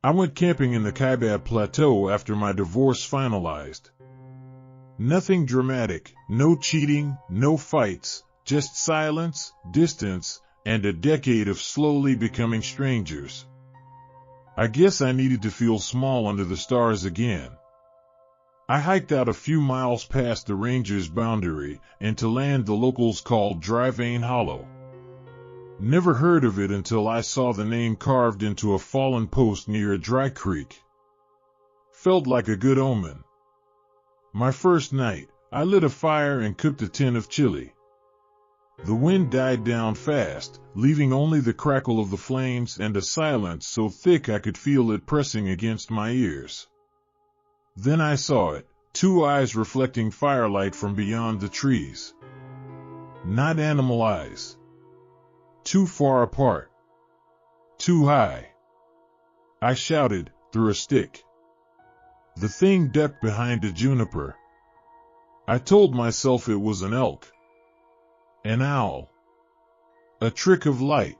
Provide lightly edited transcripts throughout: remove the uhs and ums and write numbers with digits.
I went camping in the Kaibab Plateau after my divorce finalized. Nothing dramatic, no cheating, no fights, just silence, distance, and a decade of slowly becoming strangers. I guess I needed to feel small under the stars again. I hiked out a few miles past the ranger's boundary and to land the locals called Dry Vein Hollow. Never heard of it until I saw the name carved into a fallen post near a dry creek. Felt like a good omen. My first night, I lit a fire and cooked a tin of chili. The wind died down fast, leaving only the crackle of the flames and a silence so thick I could feel it pressing against my ears. Then I saw it, two eyes reflecting firelight from beyond the trees. Not animal eyes. Too far apart. Too high. I shouted, through a stick. The thing ducked behind a juniper. I told myself it was an elk. An owl. A trick of light.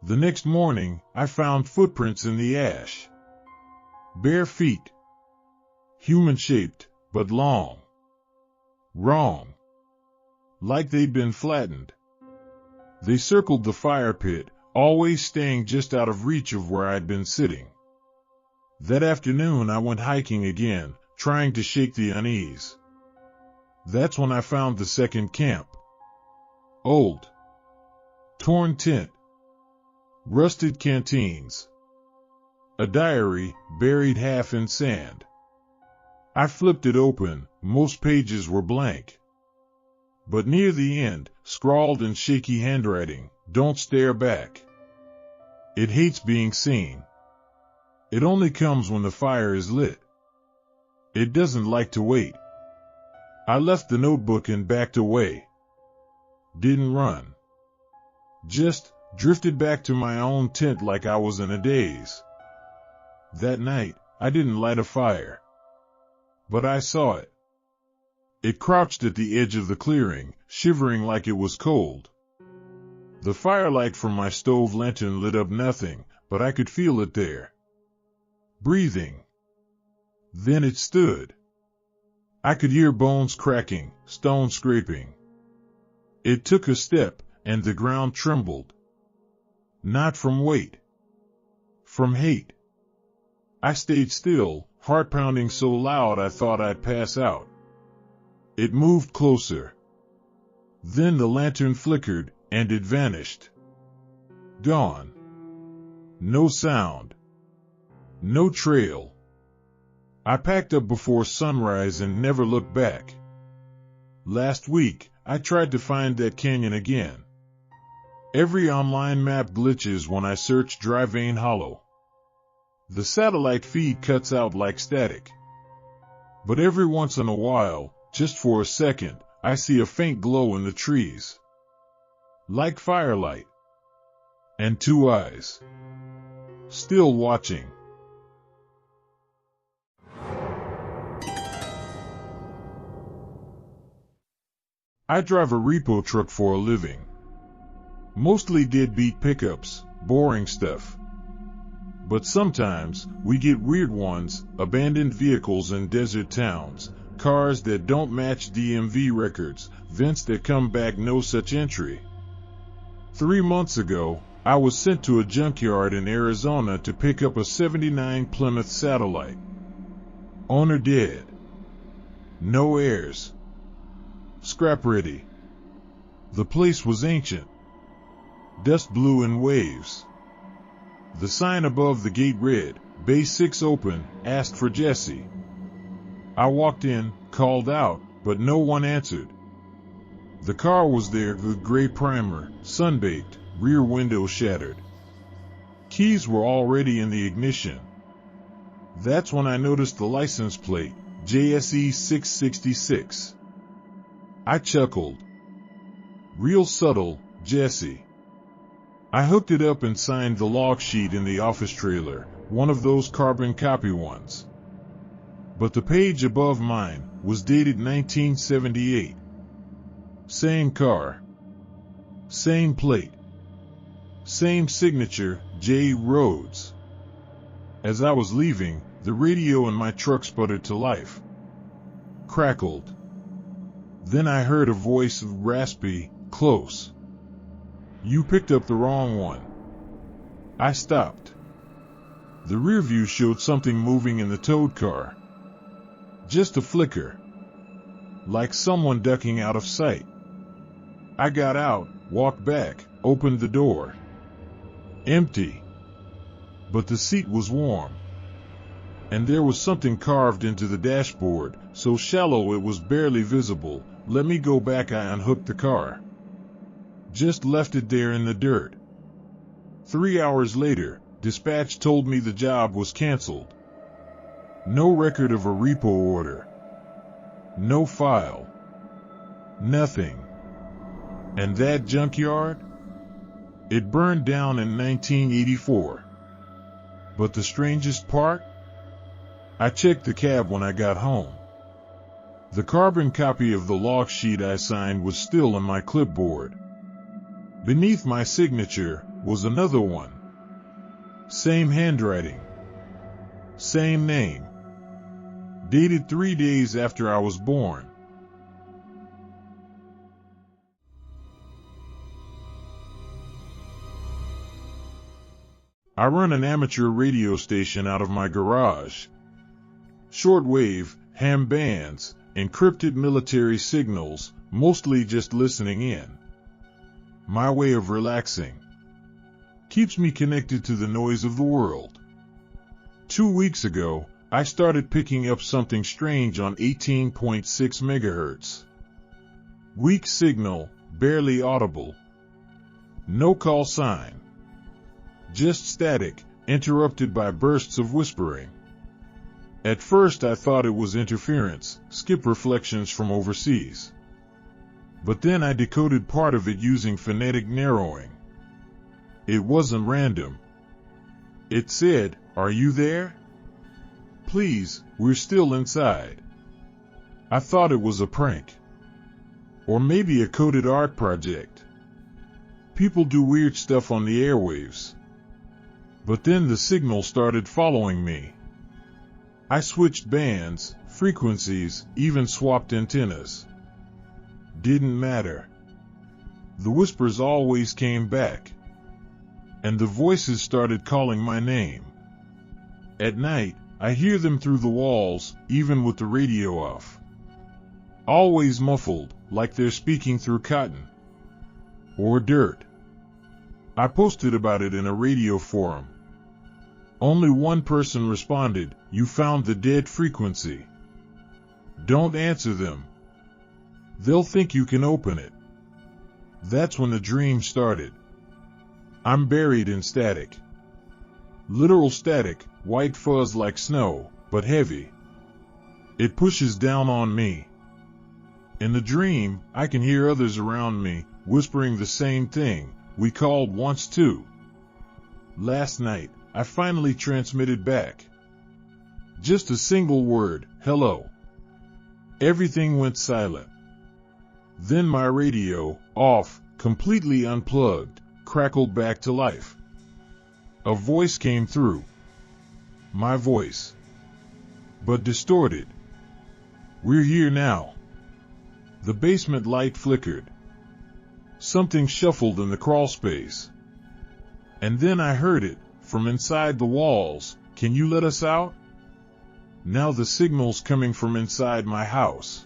The next morning, I found footprints in the ash. Bare feet. Human-shaped, but long. Wrong. Like they'd been flattened. They circled the fire pit, always staying just out of reach of where I'd been sitting. That afternoon I went hiking again, trying to shake the unease. That's when I found the second camp. Old. Torn tent. Rusted canteens. A diary, buried half in sand. I flipped it open, most pages were blank. But near the end, scrawled in shaky handwriting, "Don't stare back. It hates being seen. It only comes when the fire is lit. It doesn't like to wait." I left the notebook and backed away. Didn't run. Just drifted back to my own tent like I was in a daze. That night, I didn't light a fire. But I saw it. It crouched at the edge of the clearing, shivering like it was cold. The firelight from my stove lantern lit up nothing, but I could feel it there. Breathing. Then it stood. I could hear bones cracking, stone scraping. It took a step, and the ground trembled. Not from weight. From hate. I stayed still, heart pounding so loud I thought I'd pass out. It moved closer. Then the lantern flickered, and it vanished. Gone. No sound. No trail. I packed up before sunrise and never looked back. Last week, I tried to find that canyon again. Every online map glitches when I search Dry Vein Hollow. The satellite feed cuts out like static. But every once in a while, just for a second, I see a faint glow in the trees. Like firelight. And two eyes. Still watching. I drive a repo truck for a living. Mostly deadbeat pickups, boring stuff. But sometimes, we get weird ones, abandoned vehicles in desert towns, cars that don't match DMV records, vents that come back no such entry. 3 months ago, I was sent to a junkyard in Arizona to pick up a '79 Plymouth Satellite. Owner dead. No heirs. Scrap ready. The place was ancient. Dust blew in waves. The sign above the gate read, "Bay 6 open, asked for Jesse." I walked in, called out, but no one answered. The car was there with gray primer, sun-baked, rear window shattered. Keys were already in the ignition. That's when I noticed the license plate, JSE 666. I chuckled. Real subtle, Jesse. I hooked it up and signed the log sheet in the office trailer, one of those carbon copy ones. But the page above mine was dated 1978. Same car. Same plate. Same signature, J. Rhodes. As I was leaving, the radio in my truck sputtered to life. Crackled. Then I heard a voice, raspy, close. You picked up the wrong one. I stopped. The rear view showed something moving in the towed car. Just a flicker. Like someone ducking out of sight. I got out, walked back, opened the door. Empty. But the seat was warm. And there was something carved into the dashboard, so shallow it was barely visible. Let me go back. I unhooked the car. Just left it there in the dirt. 3 hours later, dispatch told me the job was canceled. No record of a repo order. No file. Nothing. And that junkyard? It burned down in 1984. But the strangest part? I checked the cab when I got home. The carbon copy of the log sheet I signed was still on my clipboard. Beneath my signature was another one. Same handwriting. Same name. Dated 3 days after I was born. I run an amateur radio station out of my garage. Shortwave, ham bands, encrypted military signals, mostly just listening in. My way of relaxing. Keeps me connected to the noise of the world. 2 weeks ago, I started picking up something strange on 18.6 megahertz. Weak signal, barely audible. No call sign. Just static, interrupted by bursts of whispering. At first I thought it was interference, skip reflections from overseas. But then I decoded part of it using phonetic narrowing. It wasn't random. It said, "Are you there? Please, we're still inside." I thought it was a prank. Or maybe a coded art project. People do weird stuff on the airwaves. But then the signal started following me. I switched bands, frequencies, even swapped antennas. Didn't matter. The whispers always came back. And the voices started calling my name. At night, I hear them through the walls, even with the radio off. Always muffled, like they're speaking through cotton. Or dirt. I posted about it in a radio forum. Only one person responded, "You found the dead frequency. Don't answer them. They'll think you can open it." That's when the dream started. I'm buried in static. Literal static, white fuzz like snow, but heavy. It pushes down on me. In the dream, I can hear others around me, whispering the same thing, "We called once too." Last night, I finally transmitted back. Just a single word, "Hello." Everything went silent. Then my radio, off, completely unplugged, crackled back to life. A voice came through. My voice. But distorted. "We're here now." The basement light flickered. Something shuffled in the crawl space. And then I heard it, from inside the walls, "Can you let us out?" Now the signal's coming from inside my house.